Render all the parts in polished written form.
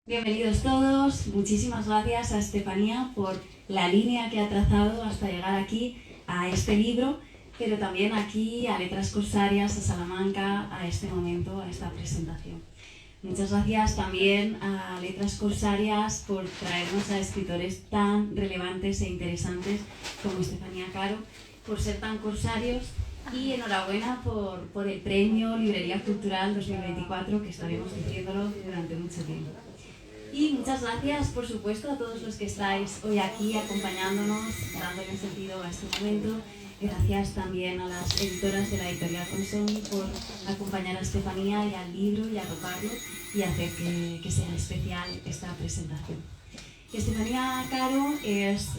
Bienvenidos todos, muchísimas gracias a Estefanía por la línea que ha trazado hasta llegar aquí a este libro, pero también aquí a Letras Corsarias, a Salamanca, a este momento, a esta presentación. Muchas gracias también a Letras Corsarias por traernos a escritores tan relevantes e interesantes como Estefanía Caro, por ser tan corsarios, y enhorabuena por el premio Librería Cultural 2024, que estaremos diciéndolo durante mucho tiempo. Y muchas gracias, por supuesto, a todos los que estáis hoy aquí acompañándonos, dándole sentido a este momento. Gracias también a las editoras de la editorial Consoni por acompañar a Estefanía y al libro y arroparlo y hacer que sea especial esta presentación. Estefanía Caro es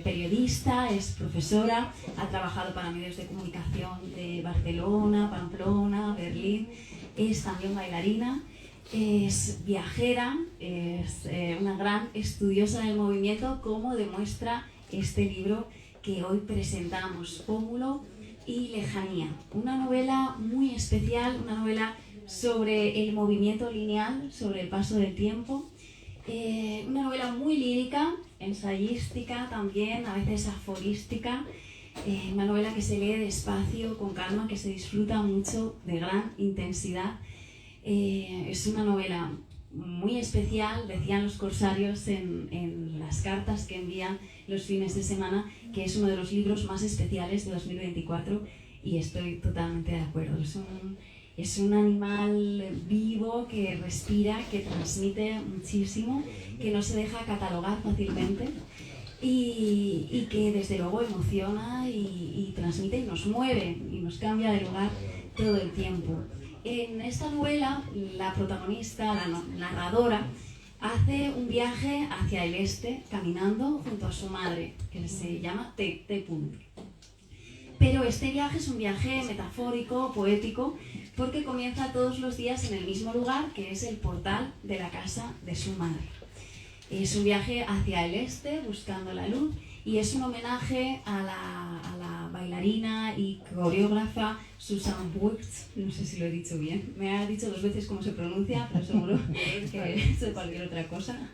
periodista, es profesora, ha trabajado para medios de comunicación de Barcelona, Pamplona, Berlín, es también bailarina. Es viajera, es una gran estudiosa del movimiento, como demuestra este libro que hoy presentamos, Pómulo y Lejanía. Una novela muy especial, una novela sobre el movimiento lineal, sobre el paso del tiempo. Una novela muy lírica, ensayística también, a veces aforística. Una novela que se lee despacio, con calma, que se disfruta mucho, de gran intensidad. Es una novela muy especial, decían los corsarios en las cartas que envían los fines de semana, que es uno de los libros más especiales de 2024, y estoy totalmente de acuerdo. Es un animal vivo que respira, que transmite muchísimo, que no se deja catalogar fácilmente y que desde luego emociona y transmite y nos mueve y nos cambia de lugar todo el tiempo. En esta novela, la protagonista, la narradora, hace un viaje hacia el este, caminando junto a su madre, que se llama T. Pero este viaje es un viaje metafórico, poético, porque comienza todos los días en el mismo lugar, que es el portal de la casa de su madre. Es un viaje hacia el este, buscando la luz, y es un homenaje a la bailarina y coreógrafa Susan Wurtz, no sé si lo he dicho bien, me ha dicho 2 veces cómo se pronuncia, pero seguro que he hecho cualquier otra cosa,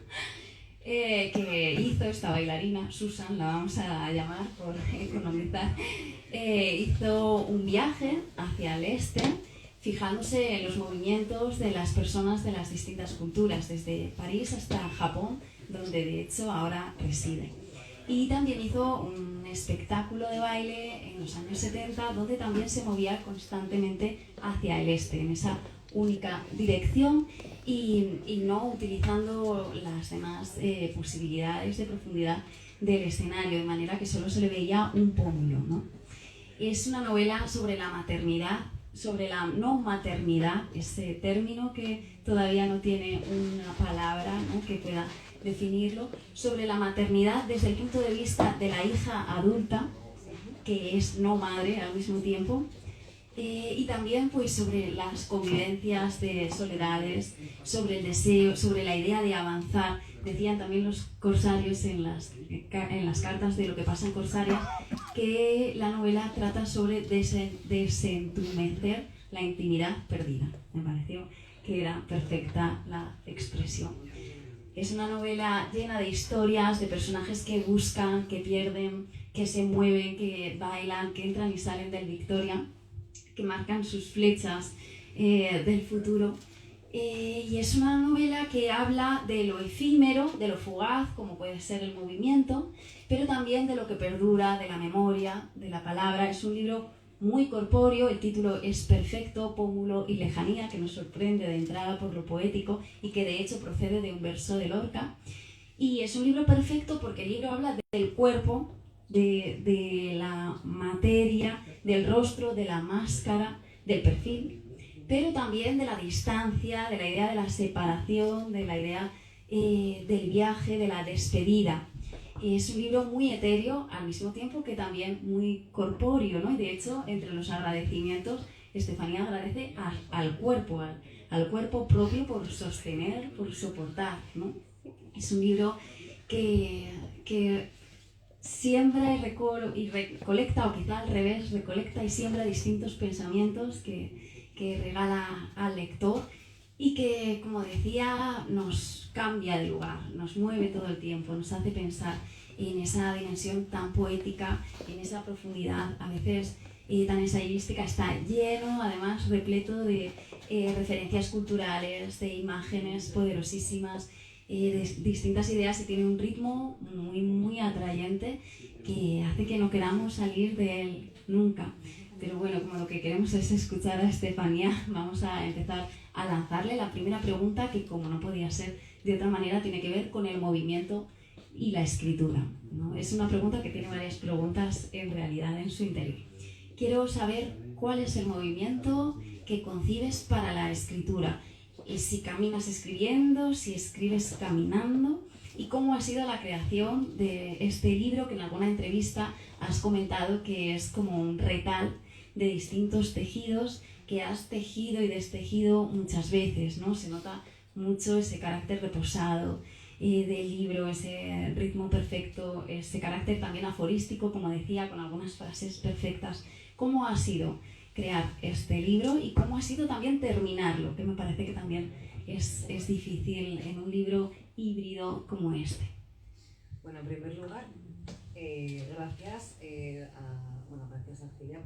que hizo esta bailarina, Susan, la vamos a llamar por economizar, hizo un viaje hacia el este, fijándose en los movimientos de las personas de las distintas culturas, desde París hasta Japón, donde de hecho ahora reside. Y también hizo un espectáculo de baile en los años 70, donde también se movía constantemente hacia el este, en esa única dirección y no utilizando las demás posibilidades de profundidad del escenario, de manera que solo se le veía un pómulo, ¿no? Es una novela sobre la maternidad, sobre la no maternidad, ese término que todavía no tiene una palabra, ¿no?, que pueda definirlo, sobre la maternidad desde el punto de vista de la hija adulta, que es no madre al mismo tiempo, y también pues sobre las convivencias de soledades, sobre el deseo, sobre la idea de avanzar. Decían también los corsarios en las cartas de lo que pasa en Corsarias, que la novela trata sobre desentumecer la intimidad perdida. Me pareció que era perfecta la expresión. Es una novela llena de historias, de personajes que buscan, que pierden, que se mueven, que bailan, que entran y salen del Victoria, que marcan sus flechas del futuro. Y es una novela que habla de lo efímero, de lo fugaz, como puede ser el movimiento, pero también de lo que perdura, de la memoria, de la palabra. Es un libro muy corpóreo, el título es perfecto, Pómulo y Lejanía, que nos sorprende de entrada por lo poético y que de hecho procede de un verso de Lorca. Y es un libro perfecto porque el libro habla del cuerpo, de la materia, del rostro, de la máscara, del perfil, pero también de la distancia, de la idea de la separación, de la idea del viaje, de la despedida. Es un libro muy etéreo, al mismo tiempo que también muy corpóreo, ¿no? Y de hecho, entre los agradecimientos, Estefanía agradece al cuerpo propio por sostener, por soportar, ¿no? Es un libro que siembra y recolecta, o quizá al revés, recolecta y siembra distintos pensamientos que regala al lector y que, como decía, nos cambia de lugar, nos mueve todo el tiempo, nos hace pensar en esa dimensión tan poética, en esa profundidad, a veces tan ensayística. Está lleno, además, repleto de referencias culturales, de imágenes poderosísimas, de distintas ideas, y tiene un ritmo muy, muy atrayente que hace que no queramos salir de él nunca. Pero bueno, como lo que queremos es escuchar a Estefanía, vamos a empezar a lanzarle la primera pregunta, que, como no podía ser de otra manera, tiene que ver con el movimiento y la escritura, ¿no? Es una pregunta que tiene varias preguntas en realidad en su interior. Quiero saber cuál es el movimiento que concibes para la escritura, y si caminas escribiendo, si escribes caminando, y cómo ha sido la creación de este libro, que en alguna entrevista has comentado que es como un retal de distintos tejidos que has tejido y destejido muchas veces, ¿no? Se nota mucho ese carácter reposado del libro, ese ritmo perfecto, ese carácter también aforístico, como decía, con algunas frases perfectas. ¿Cómo ha sido crear este libro y cómo ha sido también terminarlo? Que me parece que también es difícil en un libro híbrido como este. Bueno, en primer lugar, gracias a Cilia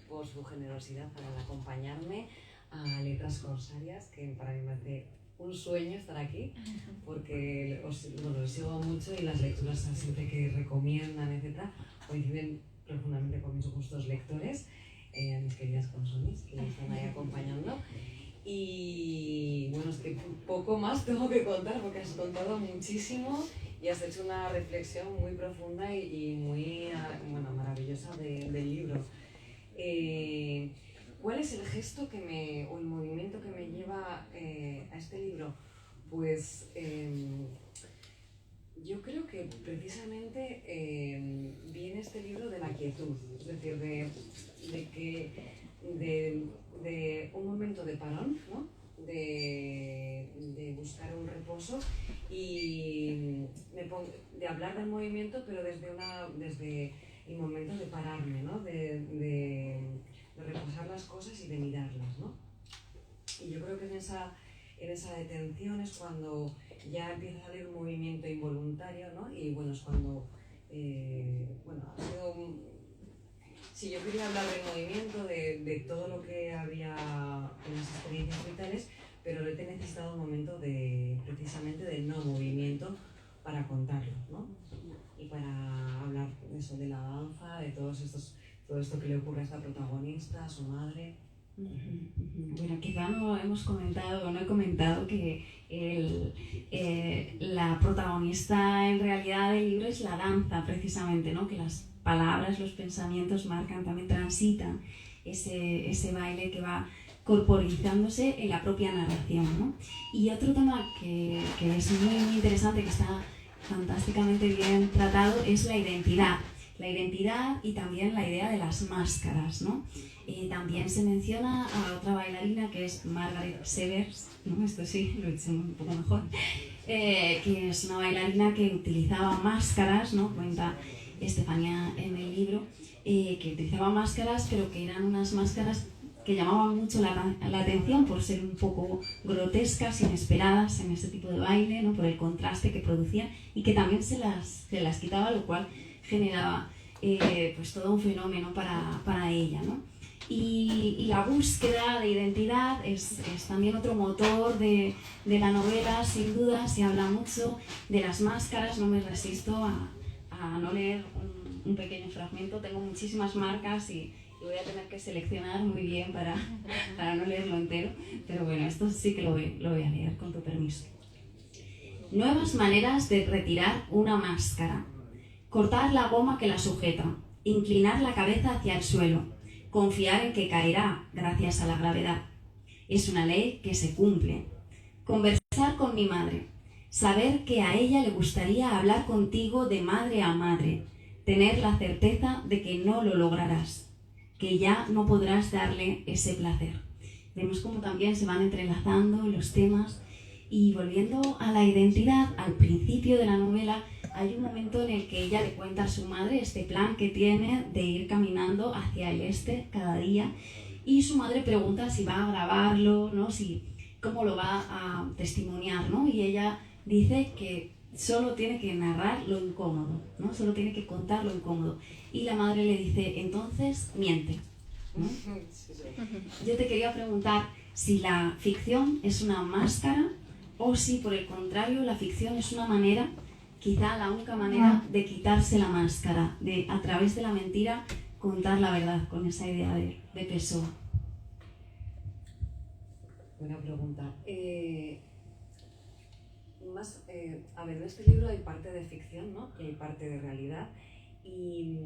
por su generosidad al acompañarme a Letras Corsarias, que para mí me hace un sueño estar aquí, porque os sigo mucho y las lecturas siempre que recomiendan, etcétera, coinciden profundamente con mis gustos lectores, mis queridas consonis que están ahí acompañando. Y bueno, es que poco más tengo que contar, porque has contado muchísimo y has hecho una reflexión muy profunda y muy maravillosa del libro. ¿Cuál es el gesto o el movimiento que me lleva a este libro? Pues yo creo que precisamente viene este libro de la quietud, es decir, de un momento de parón, ¿no? de buscar un reposo y de hablar del movimiento, pero desde el momento de pararme, ¿no? de reposar las cosas y de mirarlas, ¿no? Y yo creo que en esa detención es cuando ya empieza a salir un movimiento involuntario, ¿no? Y bueno, es cuando ha sido si yo quería hablar del movimiento, de todo lo que había en las experiencias vitales, pero he necesitado un momento precisamente del no movimiento para contarlo, ¿no? Y para hablar de eso, de la danza, de todo esto que le ocurre a esta protagonista, a su madre. Bueno, quizá no hemos comentado o no he comentado que la protagonista en realidad del libro es la danza, precisamente, ¿no? Que las palabras, los pensamientos marcan, también transitan ese baile que va corporizándose en la propia narración, ¿no? Y otro tema que es muy, muy interesante, que está fantásticamente bien tratado, es la identidad. La identidad y también la idea de las máscaras, ¿no? También se menciona a otra bailarina, que es Margaret Severs, ¿no? Esto sí, lo he hecho un poco mejor, que es una bailarina que utilizaba máscaras, ¿no? Cuenta Estefanía en el libro, que utilizaba máscaras, pero que eran unas máscaras que llamaban mucho la atención por ser un poco grotescas, inesperadas en ese tipo de baile, ¿no? Por el contraste que producían, y que también se las quitaba, lo cual generaba pues todo un fenómeno para ella, ¿no? Y la búsqueda de identidad es también otro motor de la novela, sin duda. Se habla mucho de las máscaras. No me resisto a no leer un pequeño fragmento. Tengo muchísimas marcas y voy a tener que seleccionar muy bien para no leerlo entero, pero bueno, esto sí que lo voy a leer, con tu permiso. Nuevas maneras de retirar una máscara. Cortar la goma que la sujeta, inclinar la cabeza hacia el suelo, confiar en que caerá gracias a la gravedad. Es una ley que se cumple. Conversar con mi madre, saber que a ella le gustaría hablar contigo de madre a madre, tener la certeza de que no lo lograrás, que ya no podrás darle ese placer. Vemos cómo también se van entrelazando los temas. Y volviendo a la identidad, al principio de la novela hay un momento en el que ella le cuenta a su madre este plan que tiene de ir caminando hacia el este cada día, y su madre pregunta si va a grabarlo, ¿no? cómo lo va a testimoniar, ¿no? Y ella dice que solo tiene que narrar lo incómodo, ¿no? Solo tiene que contar lo incómodo. Y la madre le dice, entonces miente, ¿no? Yo te quería preguntar si la ficción es una máscara o si por el contrario la ficción es una manera, quizá la única manera de quitarse la máscara, de a través de la mentira contar la verdad, con esa idea de Pessoa. Buena pregunta. A ver, en este libro hay parte de ficción, ¿no? Y hay parte de realidad. Y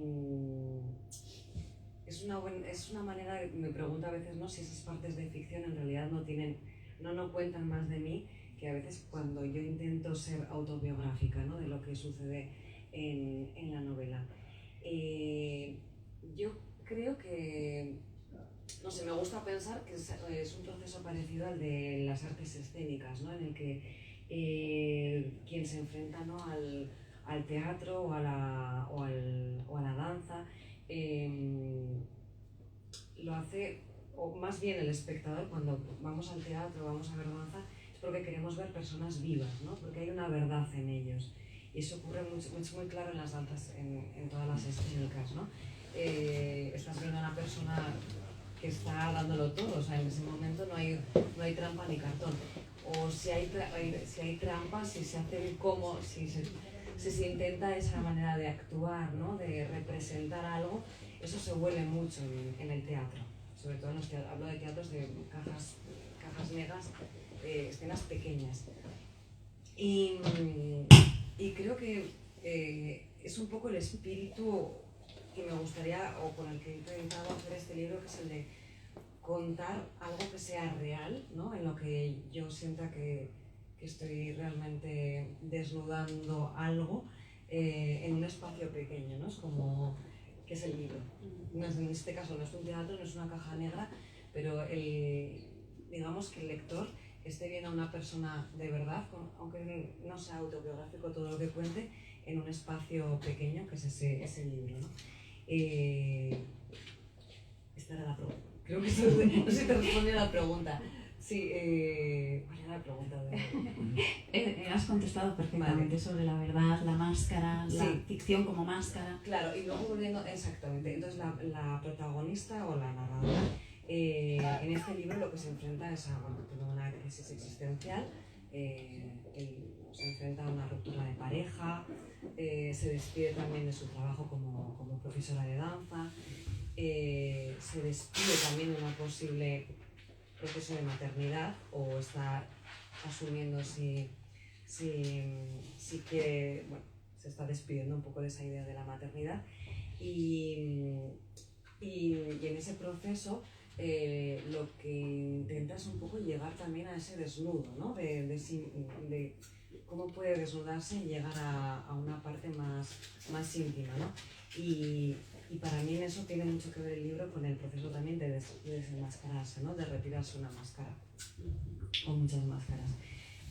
es una manera, me pregunto a veces, ¿no? Si esas partes de ficción en realidad no cuentan más de mí, que a veces cuando yo intento ser autobiográfica, ¿no? De lo que sucede en la novela. Yo creo que, no sé, me gusta pensar que es un proceso parecido al de las artes escénicas, ¿no? En el que quien se enfrenta, ¿no? al teatro o a la danza lo hace, o más bien el espectador, cuando vamos al teatro, vamos a ver danza, es porque queremos ver personas vivas, ¿no? Porque hay una verdad en ellos. Y eso ocurre muy claro en las danzas, en todas las escénicas, ¿no? Estás viendo a una persona que está dándolo todo, o sea, en ese momento no hay trampa ni cartón. O si hay trampas, si se hace si se intenta esa manera de actuar, ¿no? De representar algo, eso se huele mucho en el teatro. Sobre todo hablo de teatros de cajas negras, escenas pequeñas. Y creo que es un poco el espíritu que me gustaría, o con el que he intentado hacer este libro, que es el de contar algo que sea real, ¿no? En lo que yo sienta que estoy realmente desnudando algo en un espacio pequeño, ¿no? Es como, ¿qué es el libro? No es, en este caso no es un teatro, no es una caja negra, pero digamos que el lector esté viendo a una persona de verdad, aunque no sea autobiográfico todo lo que cuente, en un espacio pequeño, que es ese libro, ¿no? Esta era la pregunta. Creo que no sé si te responde a la pregunta. Sí, ¿cuál era la pregunta? Has contestado perfectamente, vale, sobre la verdad, la máscara, sí, la ficción como máscara. Claro, y luego volviendo, exactamente, entonces la protagonista o la narradora en este libro lo que se enfrenta es a una crisis existencial, se enfrenta a una ruptura de pareja, se despide también de su trabajo como profesora de danza, se despide también de una posible proceso de maternidad, o está asumiendo si quiere, bueno, se está despidiendo un poco de esa idea de la maternidad, y en ese proceso lo que intenta es un poco llegar también a ese desnudo, ¿no? de cómo puede desnudarse y llegar a una parte más íntima, ¿no? Y para mí en eso tiene mucho que ver el libro con el proceso también de desenmascararse, ¿no? De retirarse una máscara, o muchas máscaras.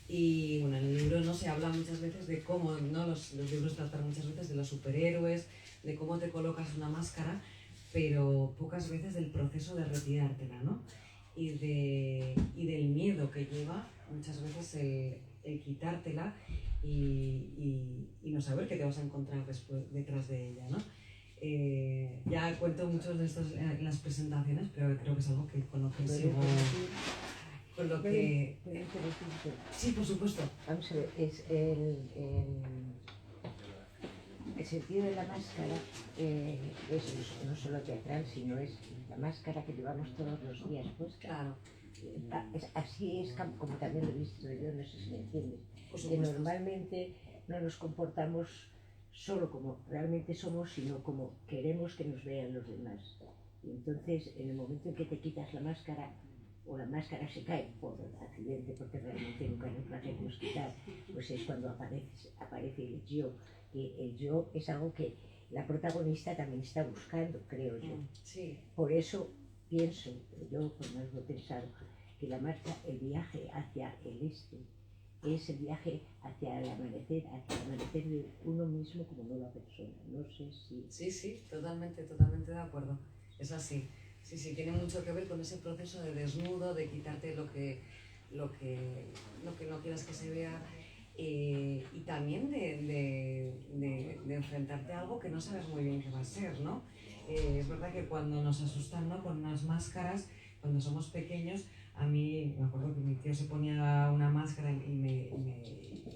Y bueno, en el libro no se habla muchas veces de cómo, ¿no? Los libros tratan muchas veces de los superhéroes, de cómo te colocas una máscara, pero pocas veces del proceso de retirártela, ¿no? Y del miedo que lleva muchas veces el quitártela y no saber qué te vas a encontrar detrás de ella, ¿no? Ya cuento muchos de estos en las presentaciones, pero creo que es algo con lo que sigo. Con lo que. Sí, por supuesto. Vamos a ver, es el sentido de la máscara es no solo teatral, sino es la máscara que llevamos todos los días puesta. Claro. Así es como también lo he visto yo, no sé si me entiendes. Que normalmente no nos comportamos solo como realmente somos, sino como queremos que nos vean los demás. Y entonces, en el momento en que te quitas la máscara, o la máscara se cae por accidente, porque realmente nunca nos la queremos quitar, pues es cuando aparece el yo, que el yo es algo que la protagonista también está buscando, creo yo. Sí. Por eso pienso, yo por más lo he pensado, que el viaje hacia el este es el viaje hacia el amanecer de uno mismo como nueva persona. No sé si... Sí, totalmente de acuerdo. Es así. Sí, tiene mucho que ver con ese proceso de desnudo, de quitarte lo que lo que no quieras que se vea, y también de enfrentarte a algo que no sabes muy bien qué va a ser, ¿no? Es verdad que cuando nos asustan, ¿no?, con unas máscaras, cuando somos pequeños, a mí me acuerdo que mi tío se ponía una máscara y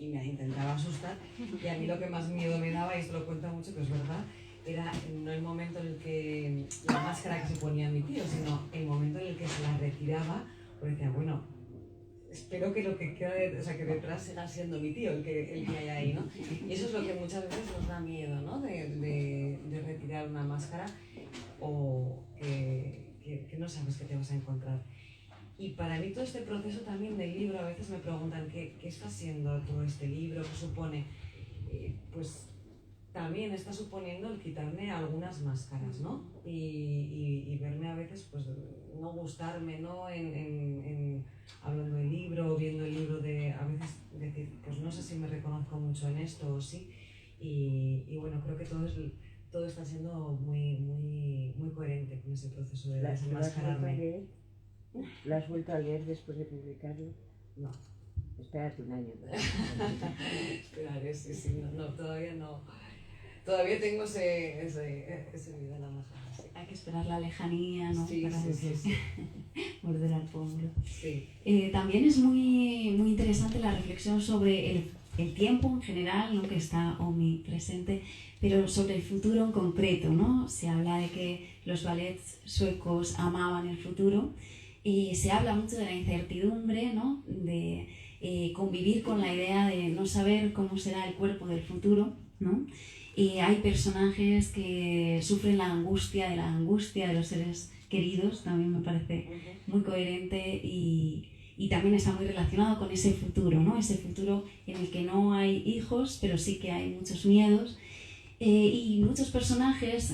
me intentaba asustar, y a mí lo que más miedo me daba, y esto lo cuenta mucho, pero es verdad, era no el momento en el que la máscara que se ponía mi tío, sino el momento en el que se la retiraba, porque decía, bueno, espero que lo que queda que detrás siga siendo mi tío el que hay ahí, ¿no? Y eso es lo que muchas veces nos da miedo, ¿no? De retirar una máscara, o que no sabes qué te vas a encontrar. Y para mí todo este proceso también del libro, a veces me preguntan qué está siendo todo este libro, qué supone. Pues también está suponiendo el quitarme algunas máscaras, ¿no? Y verme a veces, pues, no gustarme, ¿no? Hablando del libro, viendo el libro, a veces decir, pues no sé si me reconozco mucho en esto o sí. Y bueno, creo que todo está siendo muy coherente con ese proceso de desenmascararme. ¿Lo has vuelto a leer después de publicarlo? No. Espérate un año. Esperaré, sí, no, todavía no. Todavía tengo ese miedo a la máscara. Sí. Hay que esperar la lejanía, ¿no? Sí, para sí. morder al pómulo. Sí. También es muy interesante la reflexión sobre el tiempo en general, ¿no?, que está omnipresente, pero sobre el futuro en concreto, ¿no? Se habla de que los ballets suecos amaban el futuro, y se habla mucho de la incertidumbre, ¿no?, de convivir con la idea de no saber cómo será el cuerpo del futuro, ¿no? Y hay personajes que sufren la angustia de los seres queridos, también me parece muy coherente, y también está muy relacionado con ese futuro, ¿no? Ese futuro en el que no hay hijos, pero sí que hay muchos miedos, y muchos personajes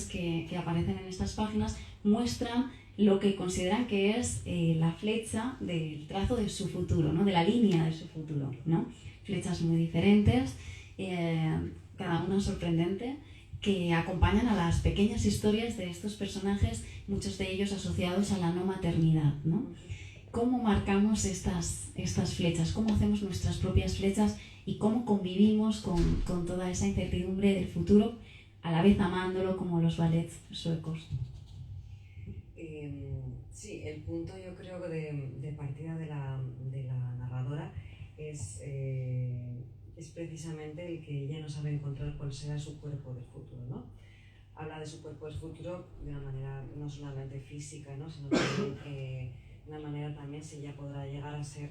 que aparecen en estas páginas muestran lo que consideran que es la flecha del trazo de su futuro, ¿no?, de la línea de su futuro, ¿no? Flechas muy diferentes, cada una sorprendente, que acompañan a las pequeñas historias de estos personajes, muchos de ellos asociados a la no maternidad, ¿no? ¿Cómo marcamos estas flechas? ¿Cómo hacemos nuestras propias flechas? ¿Y cómo convivimos con toda esa incertidumbre del futuro, a la vez amándolo, como los ballets suecos? Sí, el punto, yo creo, de partida de la narradora es precisamente el que ella no sabe encontrar cuál será su cuerpo del futuro, ¿no? Habla de su cuerpo del futuro de una manera no solamente física, ¿no?, sino también de una manera también si podrá llegar a ser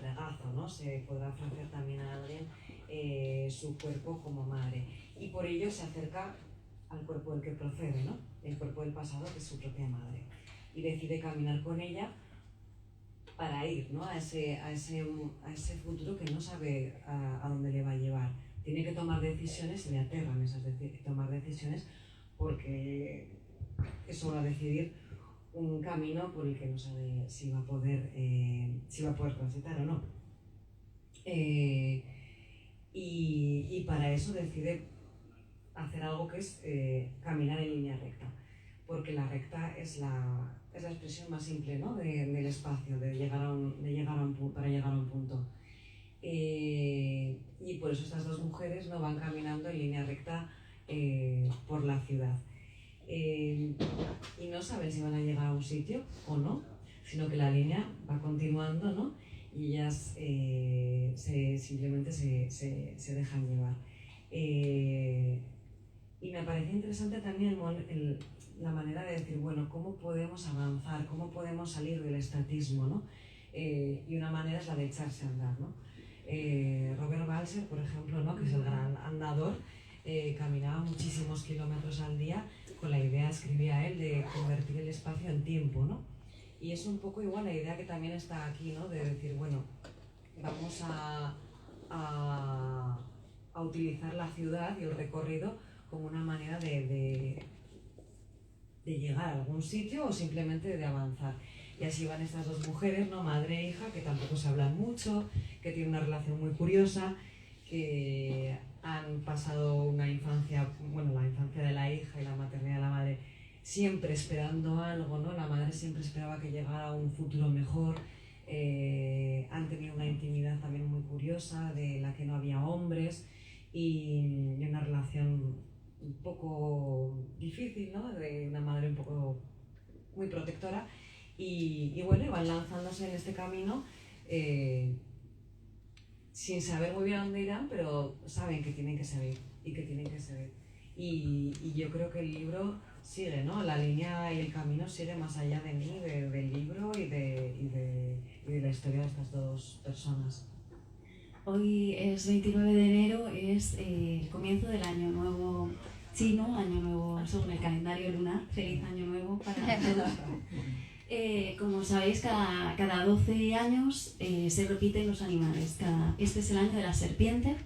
regazo, ¿no? Se podrá ofrecer también a alguien su cuerpo como madre. Y por ello se acerca al cuerpo del que procede, ¿no?, el cuerpo del pasado, que es su propia madre, y decide caminar con ella para ir, ¿no?, a ese futuro que no sabe a dónde le va a llevar. Tiene que tomar decisiones, y le aterran tomar decisiones, porque eso va a decidir un camino por el que no sabe si va a poder transitar o no. Y para eso decide hacer algo que es caminar en línea recta, porque la recta es la expresión más simple, ¿no?, del espacio, para llegar a un punto. Y por eso estas dos mujeres no van caminando en línea recta por la ciudad. Y no saben si van a llegar a un sitio o no, sino que la línea va continuando, ¿no?, y ellas simplemente se dejan llevar. Y me parece interesante también la manera de decir, bueno, ¿cómo podemos avanzar? ¿Cómo podemos salir del estatismo, ¿no? Y una manera es la de echarse a andar, ¿no? Robert Balser, por ejemplo, ¿no?, que es el gran andador, caminaba muchísimos kilómetros al día con la idea, escribía él, de convertir el espacio en tiempo, ¿no? Y es un poco igual la idea que también está aquí, ¿no?, de decir, bueno, vamos a utilizar la ciudad y el recorrido como una manera de llegar a algún sitio, o simplemente de avanzar. Y así van estas dos mujeres, ¿no?, madre e hija, que tampoco se hablan mucho, que tienen una relación muy curiosa, que han pasado una infancia, bueno, la infancia de la hija y la maternidad de la madre siempre esperando algo, ¿no? La madre siempre esperaba que llegara un futuro mejor. Han tenido una intimidad también muy curiosa de la que no había hombres y una relación un poco difícil, ¿no? De una madre un poco muy protectora y bueno, van lanzándose en este camino sin saber muy bien a dónde irán, pero saben que tienen que seguir y que tienen que seguir. Y yo creo que el libro sigue, ¿no? La línea y el camino sigue más allá de mí, del libro y de la historia de estas dos personas. Hoy es 29 de enero, es el comienzo del Año Nuevo chino, Año Nuevo según el calendario lunar. Feliz Año Nuevo para todos. Como sabéis, cada 12 años se repiten los animales. Este es el año de la serpiente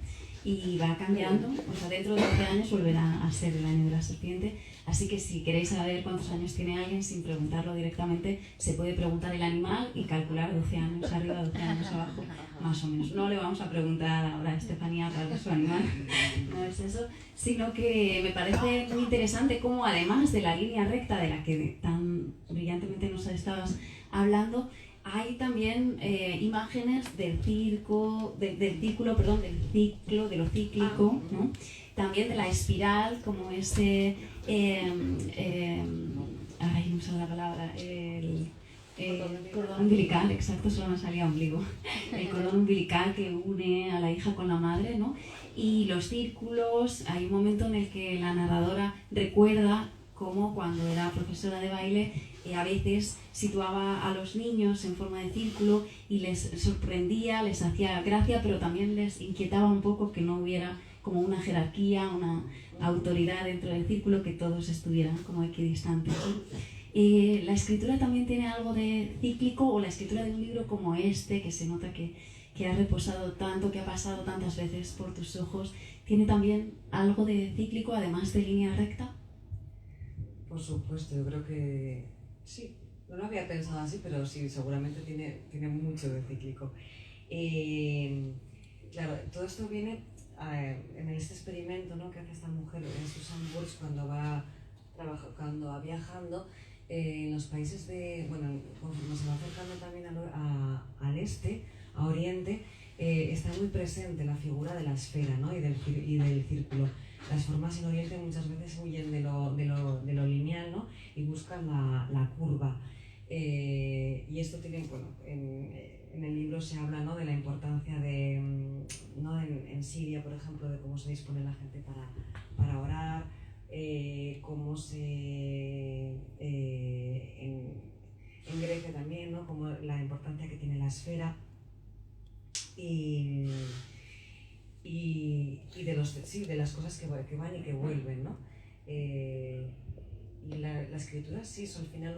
y va cambiando, o sea, dentro de 12 años volverá a ser el año de la serpiente. Así que si queréis saber cuántos años tiene alguien sin preguntarlo directamente, se puede preguntar el animal y calcular 12 años arriba, 12 años abajo, más o menos. No le vamos a preguntar ahora a Estefanía cuál es su animal, no es eso, sino que me parece muy interesante cómo además de la línea recta de la que tan brillantemente nos estabas hablando, hay también imágenes del ciclo, de lo cíclico, ¿no? También de la espiral, como ese, no sé la palabra, el cordón umbilical, exacto, solo me salía ombligo, el cordón umbilical que une a la hija con la madre, ¿no? Y los círculos, hay un momento en el que la narradora recuerda cómo cuando era profesora de baile a veces situaba a los niños en forma de círculo y les sorprendía, les hacía gracia, pero también les inquietaba un poco que no hubiera como una jerarquía, una autoridad dentro del círculo, que todos estuvieran como equidistantes. La escritura también tiene algo de cíclico, o la escritura de un libro como este, que se nota que ha reposado tanto, que ha pasado tantas veces por tus ojos, ¿tiene también algo de cíclico, además de línea recta? Por supuesto, yo creo que sí. No lo había pensado así, pero sí, seguramente tiene mucho de cíclico. Claro, todo esto viene en este experimento, ¿no?, que hace esta mujer, Susan Burch, cuando va viajando en los países conforme se va acercando también al este, a Oriente, está muy presente la figura de la esfera, ¿no?, y del círculo. Las formas en Oriente muchas veces huyen de lo lineal, ¿no?, y buscan la curva. Y esto tiene, en el libro se habla, ¿no?, de la importancia ¿no?, en Siria, por ejemplo, de cómo se dispone la gente para orar, cómo en Grecia también, ¿no?, como la importancia que tiene la esfera y de las cosas que van y que vuelven, ¿no? Y la escritura sí es al final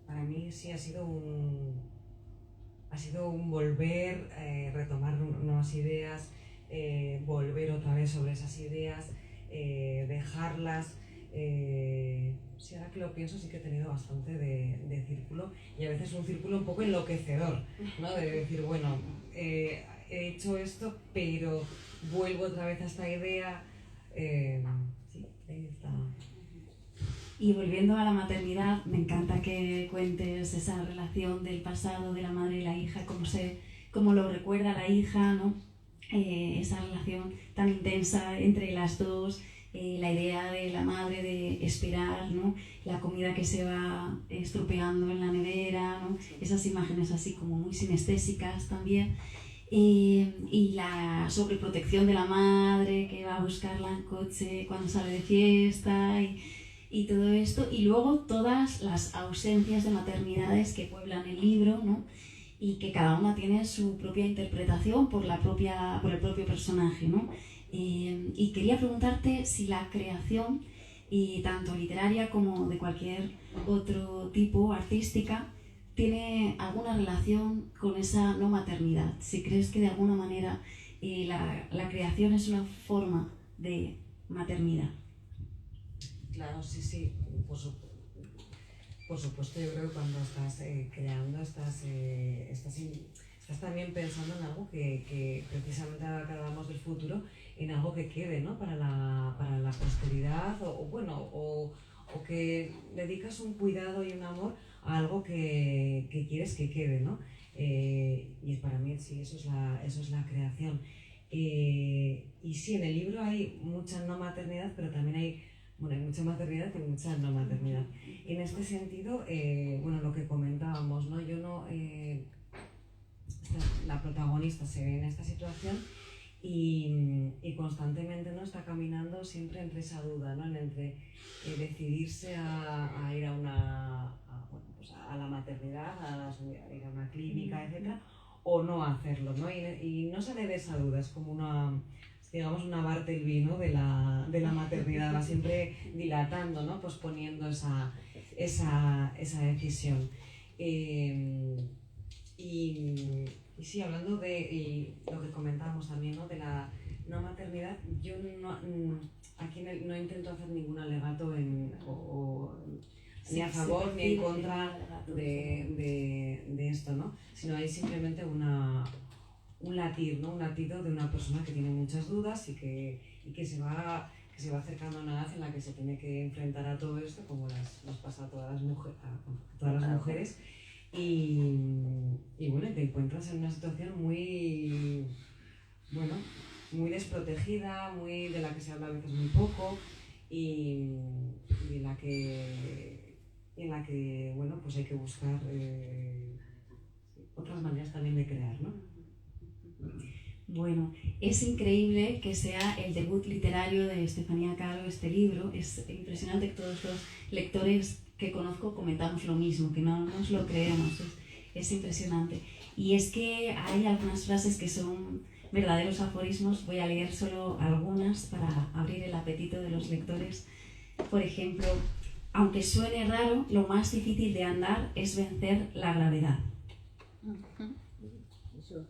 para mí sí ha sido un volver, retomar nuevas ideas, volver otra vez sobre esas ideas, dejarlas. Sí, ahora que lo pienso, sí que he tenido bastante de círculo, y a veces un círculo un poco enloquecedor, ¿no? De decir, bueno, he hecho esto, pero vuelvo otra vez a esta idea. Sí, ahí está. Y volviendo a la maternidad, me encanta que cuentes esa relación del pasado de la madre y la hija, cómo lo recuerda la hija, ¿no? Esa relación tan intensa entre las dos, la idea de la madre de esperar, ¿no?, la comida que se va estropeando en la nevera, ¿no?, esas imágenes así como muy sinestésicas también. Y la sobreprotección de la madre que va a buscarla en coche cuando sale de fiesta y todo esto, y luego todas las ausencias de maternidades que pueblan el libro, ¿no?, y que cada una tiene su propia interpretación por el propio personaje, ¿no? Y quería preguntarte si la creación, tanto literaria como de cualquier otro tipo artística, tiene alguna relación con esa no maternidad, si crees que de alguna manera la creación es una forma de maternidad. Claro, sí, por supuesto. Yo creo que cuando estás creando estás también pensando en algo que precisamente ahora que hablamos del futuro, en algo que quede, ¿no?, para la posteridad o o que dedicas un cuidado y un amor a algo que quieres que quede, ¿no? Y para mí sí, eso es la creación. Y sí, en el libro hay mucha no maternidad, pero también hay mucha maternidad y mucha no maternidad. En este sentido, lo que comentábamos, ¿no? La protagonista se ve en esta situación y constantemente, ¿no?, está caminando siempre entre esa duda, ¿no?, entre decidirse a ir a la maternidad, a ir a una clínica, etcétera, o no hacerlo, ¿no? Y no sale de esa duda, es como una Bartleby, ¿no?, de la maternidad, va siempre dilatando, ¿no?, posponiendo esa decisión. Y sí, hablando de lo que comentábamos también, ¿no?, de la no maternidad, yo aquí no intento hacer ningún alegato ni a favor ni en contra de esto, ¿no?, sino hay simplemente un latir, ¿no?, un latido de una persona que tiene muchas dudas y que se va acercando a una edad en la que se tiene que enfrentar a todo esto, como nos pasa a todas las mujeres. Y bueno, te encuentras en una situación muy desprotegida, de la que se habla a veces muy poco y en la que bueno, pues hay que buscar otras maneras también de crear, ¿no? Bueno, es increíble que sea el debut literario de Estefanía Calo, este libro. Es impresionante que todos los lectores que conozco comentamos lo mismo, que no nos lo creemos, es impresionante. Y es que hay algunas frases que son verdaderos aforismos, voy a leer solo algunas para abrir el apetito de los lectores. Por ejemplo, aunque suene raro, lo más difícil de andar es vencer la gravedad. Eso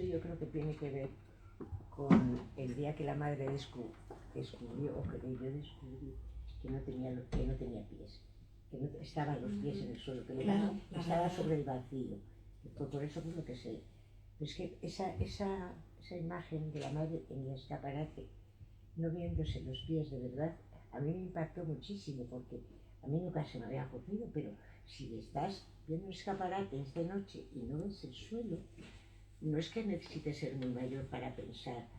yo creo que tiene que ver con el día que la madre descubrió, o creyó descubrir, que no tenía pies, que no estaban los pies en el suelo, que estaba sobre el vacío. Por eso es lo que sé. Pero es que esa imagen de la madre en el escaparate, no viéndose los pies de verdad, a mí me impactó muchísimo, porque a mí nunca se me había ocurrido, pero si estás viendo un escaparate de noche y no ves el suelo, no es que necesites ser muy mayor para pensar,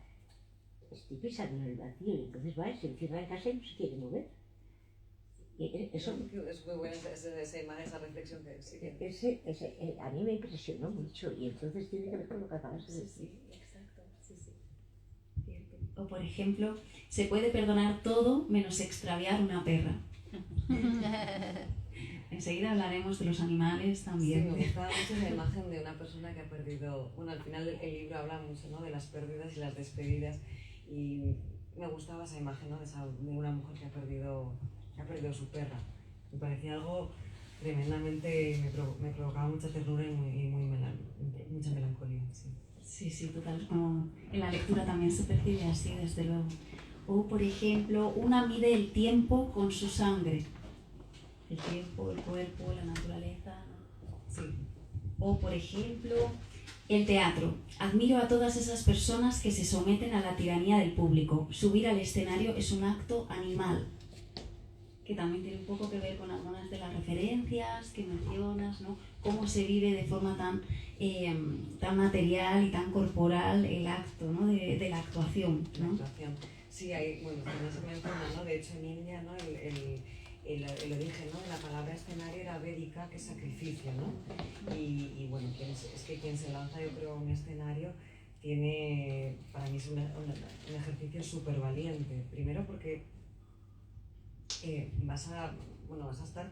estoy pisando en el vacío, y entonces se encierra en casa y no se quiere mover. Eso, es muy buena esa imagen, esa reflexión que sí. A mí me impresionó mucho, y entonces tiene que ver con lo que acabas de decir. Sí, exacto, sí. Cierto. O por ejemplo, se puede perdonar todo menos extraviar una perra. Enseguida hablaremos de los animales también. Sí, me gustaba mucho la imagen de una persona que ha perdido... Bueno, al final el libro habla mucho, ¿no?, de las pérdidas y las despedidas, y me gustaba esa imagen, ¿no?, de una mujer que ha perdido su perra. Me parecía algo tremendamente... Me provocaba mucha ternura y mucha melancolía. Sí, total. Como en la lectura también se percibe así, desde luego. O, por ejemplo, una mide el tiempo con su sangre. El tiempo, el cuerpo, la naturaleza. Sí. O, por ejemplo, el teatro. Admiro a todas esas personas que se someten a la tiranía del público. Subir al escenario es un acto animal. Que también tiene un poco que ver con algunas de las referencias que mencionas, ¿no? Cómo se vive de forma tan material y tan corporal el acto, ¿no?, de la actuación, ¿no? La actuación. Sí, también se menciona, ¿no?, de hecho en India, ¿no?, el origen, ¿no?, de la palabra escenario era védica, que es sacrificio, ¿no? Y bueno, es que quien se lanza, yo creo, a un escenario para mí es un ejercicio súper valiente. Primero porque vas a estar,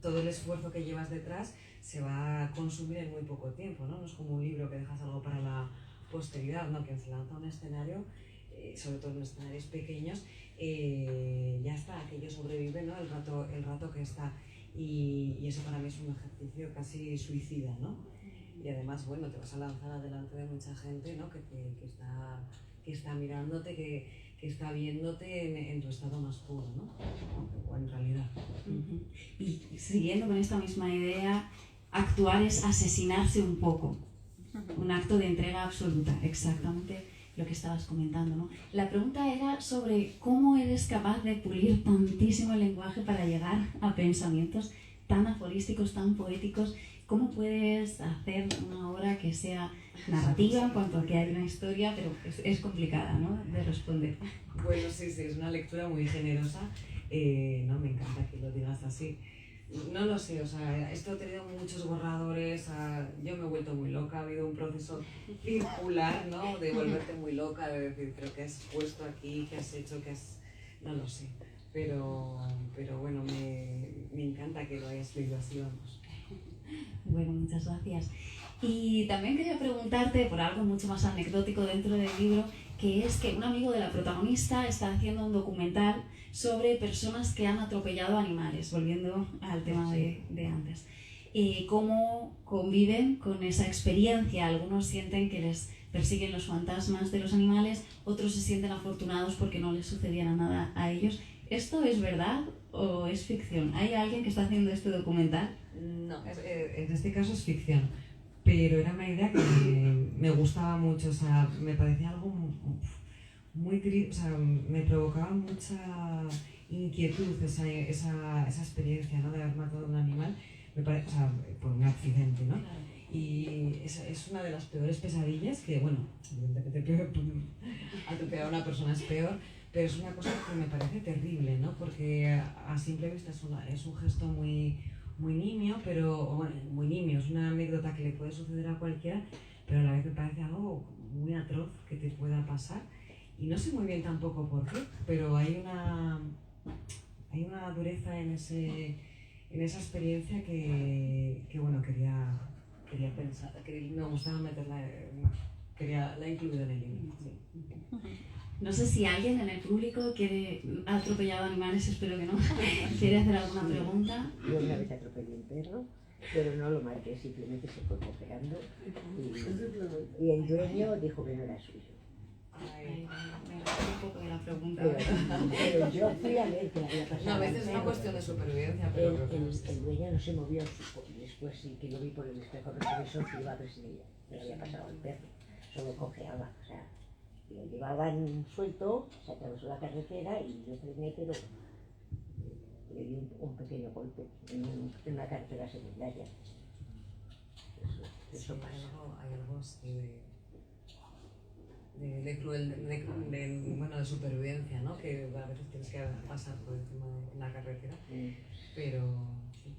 todo el esfuerzo que llevas detrás se va a consumir en muy poco tiempo, ¿no? No es como un libro que dejas algo para la posteridad, ¿no? Quien se lanza a un escenario, sobre todo en escenarios pequeños, ya está, aquello sobrevive, ¿no?, el rato que está, y eso para mí es un ejercicio casi suicida, ¿no? Y además, bueno, te vas a lanzar adelante de mucha gente, ¿no?, que está mirándote, que está viéndote en tu estado más puro, ¿no?, o en realidad. Y siguiendo con esta misma idea, actuar es asesinarse un poco, un acto de entrega absoluta, exactamente lo que estabas comentando, ¿no? La pregunta era sobre cómo eres capaz de pulir tantísimo el lenguaje para llegar a pensamientos tan aforísticos, tan poéticos. ¿Cómo puedes hacer una obra que sea narrativa en cuanto a que hay una historia, pero es complicada, ¿no?, de responder? Bueno, sí, es una lectura muy generosa. No, me encanta que lo digas así. No lo sé, o sea, esto ha tenido muchos borradores, yo me he vuelto muy loca, ha habido un proceso circular, ¿no?, de volverte muy loca, de decir, pero ¿qué has puesto aquí? ¿Qué has hecho? No lo sé, pero bueno, me encanta que lo hayas leído así, vamos. Bueno, muchas gracias. Y también quería preguntarte por algo mucho más anecdótico dentro del libro, que es que un amigo de la protagonista está haciendo un documental sobre personas que han atropellado animales, volviendo al tema de antes. Cómo conviven con esa experiencia. Algunos sienten que les persiguen los fantasmas de los animales, otros se sienten afortunados porque no les sucediera nada a ellos. ¿Esto es verdad o es ficción? ¿Hay alguien que está haciendo este documental? No, en este caso es ficción, pero era una idea que me gustaba mucho, o sea, me parecía algo muy triste, o sea, me provocaba mucha inquietud esa experiencia, ¿no?, de haber matado a un animal, o sea, por un accidente, ¿no? Y es una de las peores pesadillas que, bueno, evidentemente atropellar a una persona es peor, pero es una cosa que me parece terrible, ¿no? Porque a simple vista es un gesto muy nimio, pero, bueno, muy nimio, es una anécdota que le puede suceder a cualquiera, pero a la vez me parece algo muy atroz que te pueda pasar. Y no sé muy bien tampoco por qué, pero hay una dureza en esa experiencia que bueno, quería pensar, que me gustaba meterla, la incluir en el libro. Sí. No sé si alguien en el público ha atropellado animales, espero que no, quiere hacer alguna pregunta. Yo una vez atropellé un perro, pero no lo maté, simplemente se fue cojeando y el dueño dijo que no era suyo. Me refiero un poco de la pregunta. Pero yo fui a ver que le había pasado. No, a veces es una cuestión de supervivencia, pero el dueño no se movió, después sí que lo vi por el espejo retrovisor que iba a ver si le había pasado al perro, solo cojeaba, o sea, lo llevaban suelto, se atravesó la carretera y yo frené, pero le di un pequeño golpe en una carretera secundaria. Eso pasa. Hay algo así de supervivencia, ¿no? Que a veces tienes que pasar por encima de la carretera, pero sí.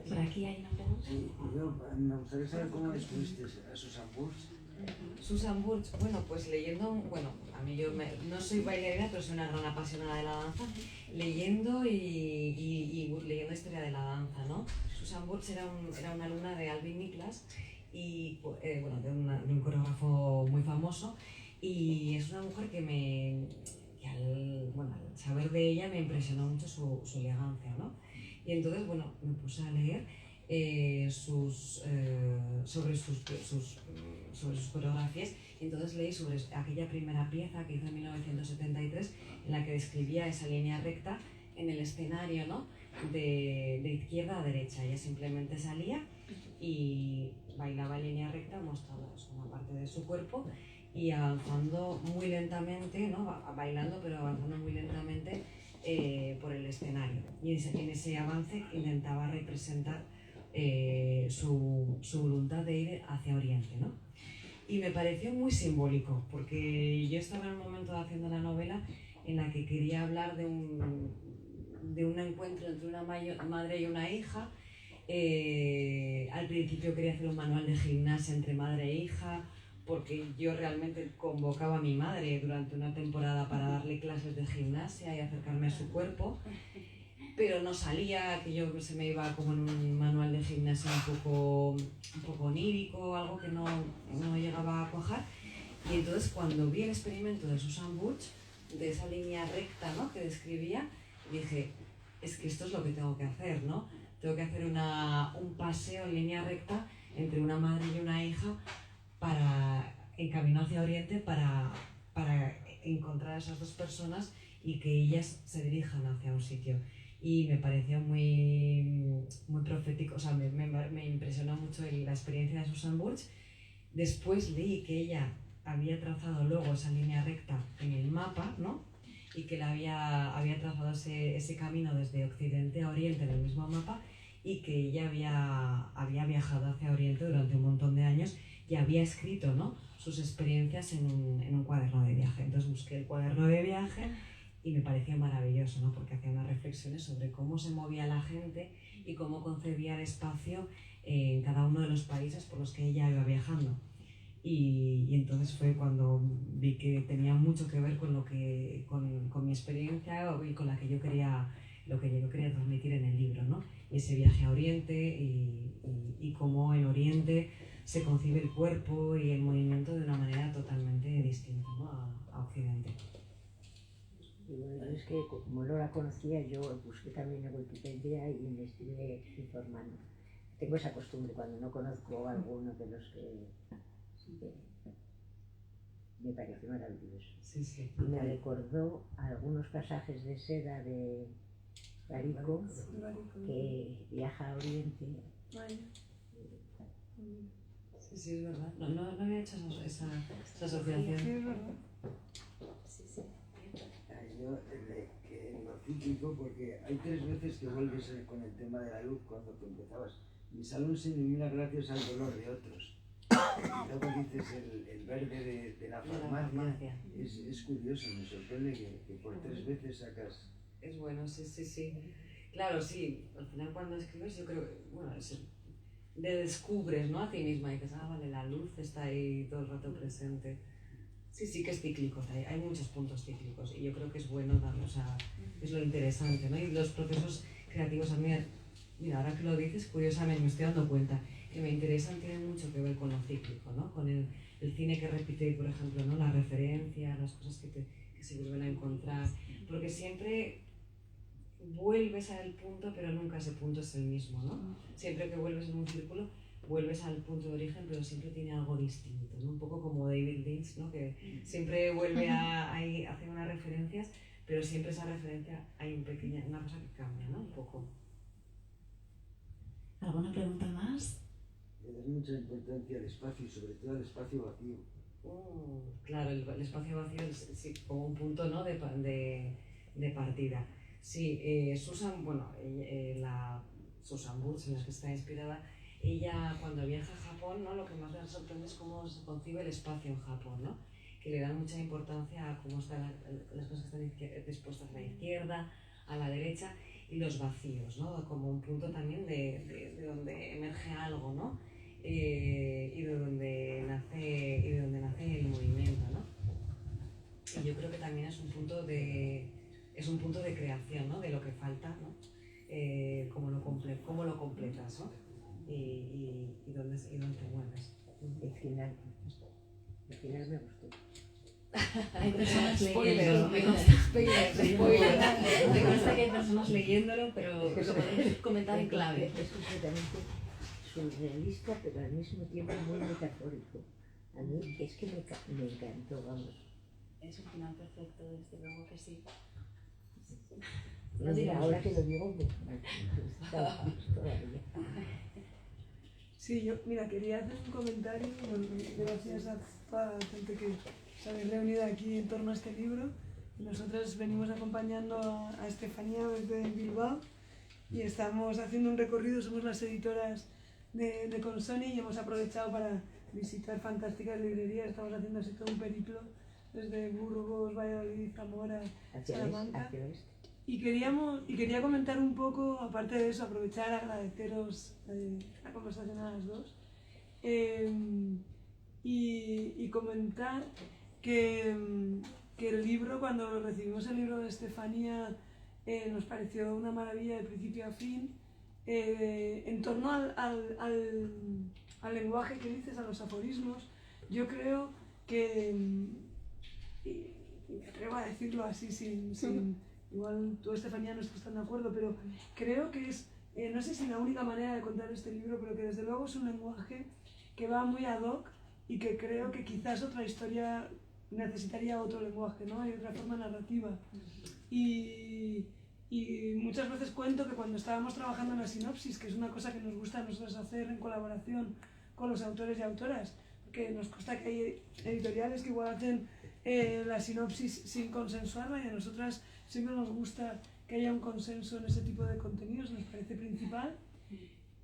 Por aquí hay una pregunta. Sí, yo me gustaría saber cómo descubriste a Susan Burch. Susan Burch, bueno, pues leyendo, a mí no soy bailarina, pero soy una gran apasionada de la danza, leyendo y leyendo historia de la danza, ¿no? Susan Burch era una alumna de Alvin Niklas y de un coreógrafo muy famoso, y es una mujer que al saber de ella me impresionó mucho su elegancia, ¿no? Y entonces, me puse a leer sobre sus coreografías, y entonces leí sobre aquella primera pieza que hizo en 1973 en la que describía esa línea recta en el escenario, ¿no?, de izquierda a derecha. Ella simplemente salía y bailaba en línea recta, mostrando una parte de su cuerpo y avanzando muy lentamente, ¿no?, bailando pero avanzando muy lentamente por el escenario. Y en ese avance intentaba representar su voluntad de ir hacia Oriente, ¿no? Y me pareció muy simbólico, porque yo estaba en un momento haciendo la novela en la que quería hablar de un encuentro entre una madre y una hija. Al principio quería hacer un manual de gimnasia entre madre e hija, porque yo realmente convocaba a mi madre durante una temporada para darle clases de gimnasia y acercarme a su cuerpo, pero no salía, que yo se me iba como en un manual de gimnasia un poco onírico, algo que no llegaba a cuajar. Y entonces cuando vi el experimento de Susan Burch, de esa línea recta, ¿no?, que describía, dije, es que esto es lo que tengo que hacer, ¿no? Tengo que hacer un paseo en línea recta entre una madre y una hija en camino hacia Oriente para encontrar a esas dos personas y que ellas se dirijan hacia un sitio. Y me pareció muy profético, o sea, me impresionó mucho la experiencia de Susan Burch, Después leí que ella había trazado luego esa línea recta en el mapa, ¿no? Y que había trazado ese camino desde Occidente a Oriente en el mismo mapa, y que ella había viajado hacia Oriente durante un montón de años y había escrito, ¿no?, sus experiencias en un cuaderno de viaje. Entonces busqué el cuaderno de viaje y me pareció maravilloso, ¿no?, porque hacía unas reflexiones sobre cómo se movía la gente y cómo concebía el espacio en cada uno de los países por los que ella iba viajando. Y entonces fue cuando vi que tenía mucho que ver con mi experiencia y con lo que yo quería transmitir en el libro, ¿no? Y ese viaje a Oriente y cómo en Oriente se concibe el cuerpo y el movimiento de una manera totalmente distinta, ¿no?, a Occidente. Y bueno, es que como no la conocía, yo busqué también en Wikipedia y me estuve informando. Tengo esa costumbre cuando no conozco a alguno de los que me pareció maravilloso. Sí, sí. Y me recordó algunos pasajes de Seda de Barico, que viaja a Oriente. Sí, es verdad. No había hecho esa asociación. Sí, es verdad. Yo, que lo cíclico, porque hay 3 veces que vuelves con el tema de la luz cuando tú empezabas. Mi salón se ilumina gracias al dolor de otros. Y luego dices el verde de la farmacia. Es curioso, me sorprende que por 3 veces sacas... Es bueno, sí. Claro, sí, al final cuando escribes yo creo que, bueno, descubres, ¿no?, a ti misma y dices, vale, la luz está ahí todo el rato presente. Sí que es cíclico, hay muchos puntos cíclicos y yo creo que es bueno darlo, o sea, es lo interesante, ¿no? Y los procesos creativos a mí, mira, ahora que lo dices, curiosamente me estoy dando cuenta que me interesan, tienen mucho que ver con lo cíclico, ¿no? Con el cine que repite, por ejemplo, ¿no?, la referencia, las cosas que se vuelven a encontrar, porque siempre vuelves al punto, pero nunca ese punto es el mismo, ¿no? Siempre que vuelves en un círculo, vuelves al punto de origen, pero siempre tiene algo distinto, ¿no? Un poco como David Lynch, ¿no?, que siempre vuelve a hacer unas referencias, pero siempre esa referencia hay una cosa que cambia, ¿no?, un poco. ¿Alguna pregunta más? Le das mucha importancia al espacio y sobre todo al espacio vacío. Claro, el espacio vacío es sí, como un punto, ¿no?, de partida. Sí, Susan, bueno, Susan Burch, en la que está inspirada, ella cuando viaja a Japón, ¿no?, lo que más le sorprende es cómo se concibe el espacio en Japón, ¿no?, que le da mucha importancia a cómo están las cosas que están dispuestas a la izquierda, a la derecha, y los vacíos, ¿no?, como un punto también de donde emerge algo, ¿no?, y de donde nace el movimiento, ¿no? Y yo creo que también es un punto de creación, ¿no?, de lo que falta, ¿no?, cómo lo completas, ¿no?, y dónde te mueves. El final me gustó. Hay personas Spoiler, leyéndolo. Me consta que hay personas leyéndolo, pero lo podemos comentar en clave. Es completamente surrealista, pero al mismo tiempo muy metafórico. A mí es que me encantó, vamos. Es un final perfecto, desde luego que sí. No, mira, ahora que lo digo, me gusta todavía. Sí, yo, mira, quería hacer un comentario, bueno, gracias a toda la gente que se habéis reunido aquí en torno a este libro. Nosotros venimos acompañando a Estefanía desde Bilbao y estamos haciendo un recorrido, somos las editoras de Consoni y hemos aprovechado para visitar fantásticas librerías, estamos haciendo así todo un periplo desde Burgos, Valladolid, Zamora, Salamanca. Y quería comentar un poco, aparte de eso, aprovechar, agradeceros la conversación a las dos y comentar que el libro, cuando recibimos el libro de Estefanía, nos pareció una maravilla de principio a fin, en torno al lenguaje que dices, a los aforismos. Yo creo que, y me atrevo a decirlo así igual tú, Estefanía, no estás tan de acuerdo, pero creo que es, no sé si la única manera de contar este libro, pero que desde luego es un lenguaje que va muy ad hoc y que creo que quizás otra historia necesitaría otro lenguaje, ¿no? Hay otra forma narrativa. Y muchas veces cuento que cuando estábamos trabajando en la sinopsis, que es una cosa que nos gusta a nosotros hacer en colaboración con los autores y autoras, que nos consta que hay editoriales que igual hacen la sinopsis sin consensuarla, y a nosotras siempre nos gusta que haya un consenso en ese tipo de contenidos, nos parece principal.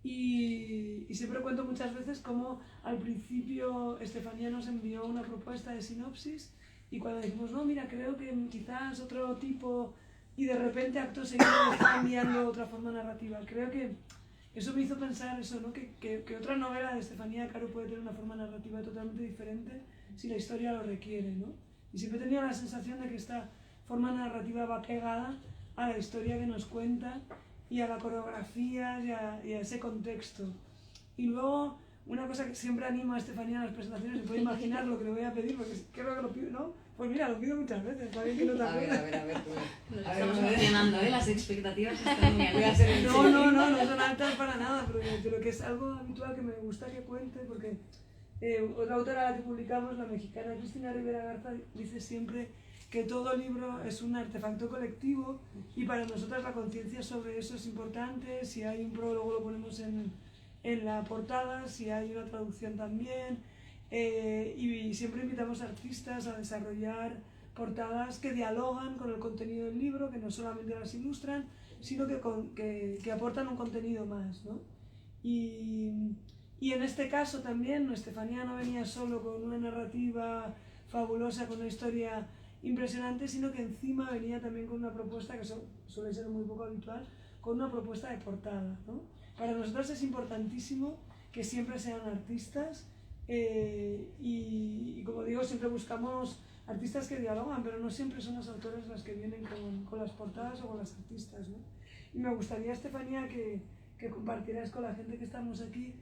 Y siempre cuento muchas veces cómo al principio Estefanía nos envió una propuesta de sinopsis, y cuando decimos, no, mira, creo que quizás otro tipo, y de repente acto seguido está cambiando otra forma narrativa. Creo que eso me hizo pensar eso, ¿no? que otra novela de Estefanía Caro puede tener una forma narrativa totalmente diferente si la historia lo requiere, ¿no? Y siempre he tenido la sensación de que esta forma narrativa va pegada a la historia que nos cuenta y a la coreografía y a ese contexto. Y luego, una cosa que siempre animo a Estefanía en las presentaciones, se puede imaginar lo que le voy a pedir, porque creo que lo pido, ¿no? Pues mira, lo pido muchas veces, está bien que no te acuerdas. A ver. Estamos emocionando, las expectativas están muy altas. No son altas para nada, pero que es algo habitual que me gusta que cuente, porque otra autora a la que publicamos, la mexicana Cristina Rivera Garza, dice siempre que todo libro es un artefacto colectivo, y para nosotras la conciencia sobre eso es importante. Si hay un prólogo lo ponemos en la portada, si hay una traducción también, y siempre invitamos a artistas a desarrollar portadas que dialogan con el contenido del libro, que no solamente las ilustran, sino que aportan un contenido más, ¿no? Y en este caso también Estefanía no venía solo con una narrativa fabulosa, con una historia impresionante, sino que encima venía también con una propuesta que suele ser muy poco habitual, con una propuesta de portada, ¿no? Para nosotros es importantísimo que siempre sean artistas, y como digo, siempre buscamos artistas que dialogan, pero no siempre son las autoras las que vienen con las portadas o con las artistas, ¿no? Y me gustaría, Estefanía, que compartieras con la gente que estamos aquí,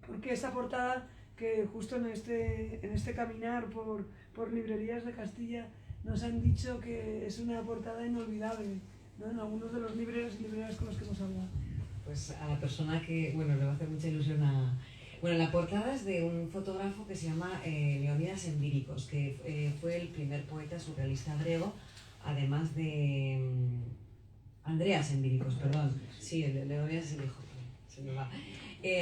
porque esa portada, que justo en este caminar por librerías de Castilla nos han dicho que es una portada inolvidable, ¿no? En algunos de los libreros y libreras con los que hemos hablado. Pues a la persona que, bueno, le va a hacer mucha ilusión a... Bueno, la portada es de un fotógrafo que se llama Leónidas Embíricos, que fue el primer poeta surrealista griego, además de Andreas Embíricos, perdón. Sí, Leónidas es el hijo, se me va.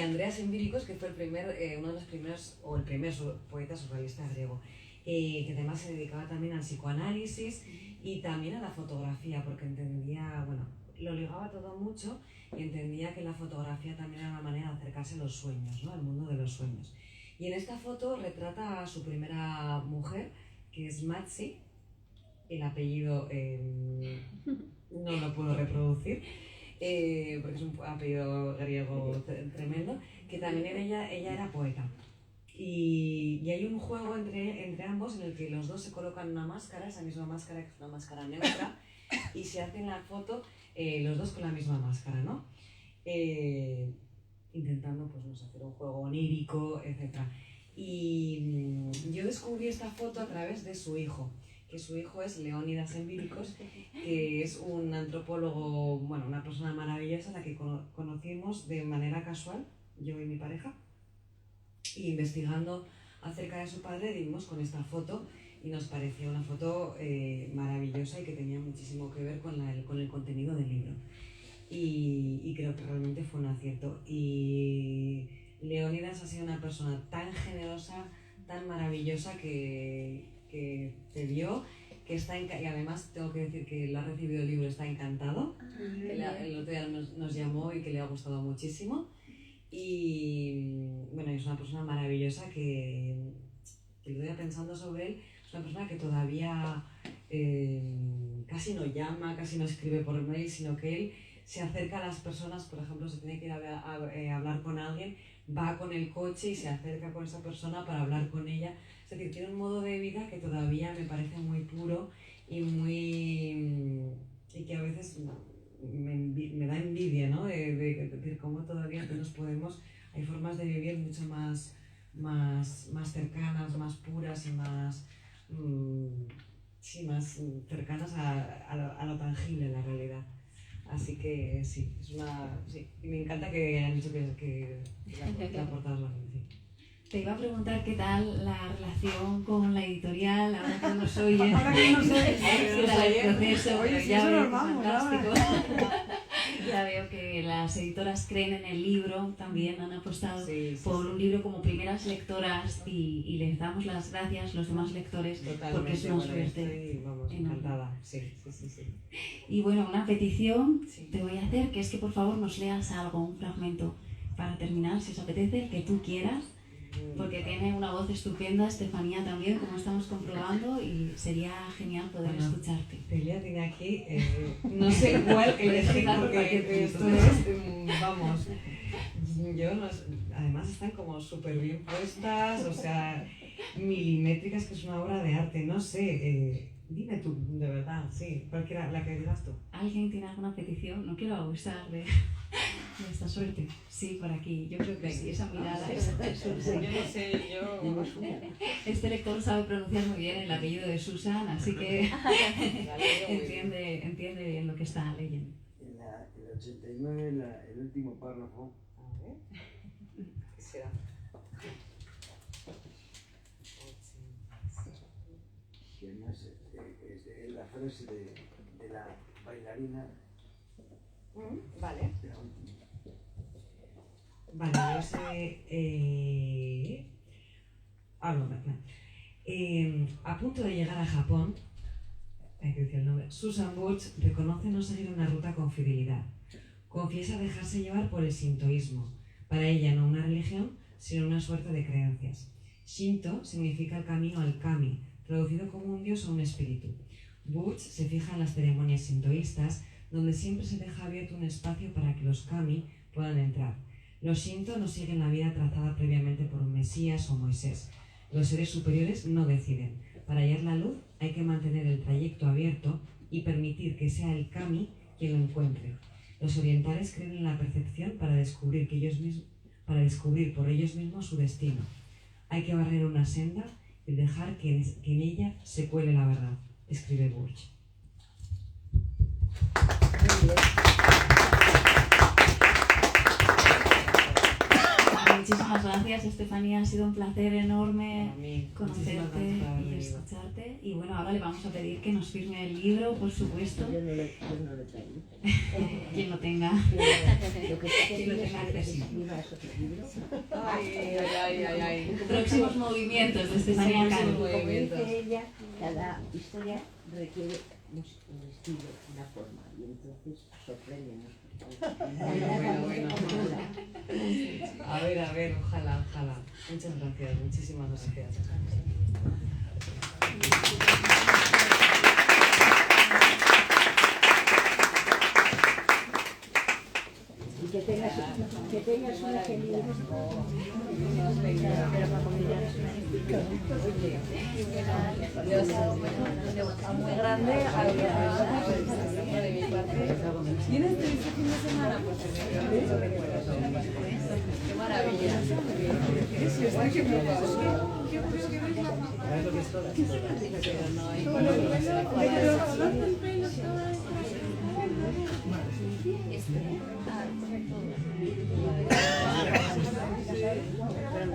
Andreas Embíricos, que fue uno de los primeros, o el primer poeta surrealista griego, que además se dedicaba también al psicoanálisis y también a la fotografía, porque entendía, bueno, lo ligaba todo mucho, y entendía que la fotografía también era una manera de acercarse a los sueños, ¿no? Al mundo de los sueños. Y en esta foto retrata a su primera mujer, que es Matsi. El apellido no lo puedo reproducir, porque es un apellido griego tremendo, que también ella era poeta. Y hay un juego entre ambos en el que los dos se colocan una máscara, esa misma máscara, que es una máscara neutra, y se hacen la foto los dos con la misma máscara, ¿no? Intentando, pues, no sé, hacer un juego onírico, etc. Y yo descubrí esta foto a través de su hijo, que su hijo es Leónidas Embíricos, que es un antropólogo, bueno, una persona maravillosa, a la que conocimos de manera casual, yo y mi pareja, y investigando acerca de su padre dimos con esta foto, y nos pareció una foto maravillosa y que tenía muchísimo que ver con el contenido del libro. Y creo que realmente fue un acierto. Y Leónidas ha sido una persona tan generosa, tan maravillosa, que te vio, que está y además tengo que decir que lo ha recibido el libro, está encantado. El otro día nos llamó y que le ha gustado muchísimo. Y bueno, es una persona maravillosa que lo voy pensando sobre él. Es una persona que todavía casi no llama, casi no escribe por mail, sino que él se acerca a las personas. Por ejemplo, se tiene que ir a hablar con alguien, va con el coche y se acerca con esa persona para hablar con ella. Es decir, tiene un modo de vida que todavía me parece muy puro y que a veces me da envidia, ¿no? De cómo todavía nos podemos... Hay formas de vivir mucho más cercanas, más puras y más cercanas a lo tangible, en la realidad. Así que sí, sí. Y me encanta que hayan dicho que la portada es la sí. Te iba a preguntar qué tal la relación con la editorial, ahora que nos oyen. Ahora que nos oyen. ¿Qué tal el proceso? Oye, si eso nos vamos, fantástico. Ya veo que las editoras creen en el libro, también han apostado Sí, sí, por sí. un libro como primeras lectoras y les damos las gracias los demás lectores porque es una Bueno, suerte. estoy, vamos, enorme. encantada. Sí, sí, sí, sí. Y bueno, una petición Sí. te voy a hacer, que es que por favor nos leas algo, un fragmento, para terminar, si os apetece, el que tú quieras, porque tiene una voz estupenda, Estefanía también, como estamos comprobando, y sería genial poder Bueno. escucharte. Celia tiene aquí, no sé cuál elegir porque esto es, vamos, yo no sé, además están como súper bien puestas, o sea, milimétricas, que es una obra de arte, no sé, dime tú, de verdad, sí, cualquiera, la que digas tú. ¿Alguien tiene alguna petición? No quiero abusar de esta suerte. Sí, por aquí, yo creo que sí, esa mirada es Yo no sé, yo... Este lector sabe pronunciar muy bien el apellido de Susan, así que entiende bien lo que está leyendo. En el 89, el último párrafo, A ver, ¿qué será? que además es la frase de la bailarina Vale. de la última. Vale, yo sé... a punto de llegar a Japón, hay que decir el nombre, Susan Butch reconoce no seguir una ruta con fidelidad. Confiesa dejarse llevar por el sintoísmo. Para ella no una religión, sino una suerte de creencias. Shinto significa el camino al kami, traducido como un dios o un espíritu. Butch se fija en las ceremonias sintoístas, donde siempre se deja abierto un espacio para que los kami puedan entrar. Los Shinto no siguen la vida trazada previamente por un Mesías o Moisés. Los seres superiores no deciden. Para hallar la luz hay que mantener el trayecto abierto y permitir que sea el kami quien lo encuentre. Los orientales creen en la percepción para descubrir por ellos mismos su destino. Hay que barrer una senda y dejar que en ella se cuele la verdad, escribe Butch. Muy bien. Muchísimas gracias, Estefanía, ha sido un placer enorme Para mí, muchísimas conocerte gracias por haber y venido. escucharte. Y bueno, ahora le vamos a pedir que nos firme el libro, por supuesto, Yo no lo traigo. quien lo tenga. Lo que sí Quien lo que tenga es que accesible. escriba esos libros. Ay. Próximos movimientos de Estefanía Sí, Cano. Como movimientos. dice ella, cada historia requiere un estilo, una forma, y entonces sorpréndenos. Bueno. A ver, ojalá. Muchas gracias, muchísimas gracias. Y que tengas una feliz. Muy grande, de mi parte. ¿Tienes este fin de semana? Qué maravilla. Pero no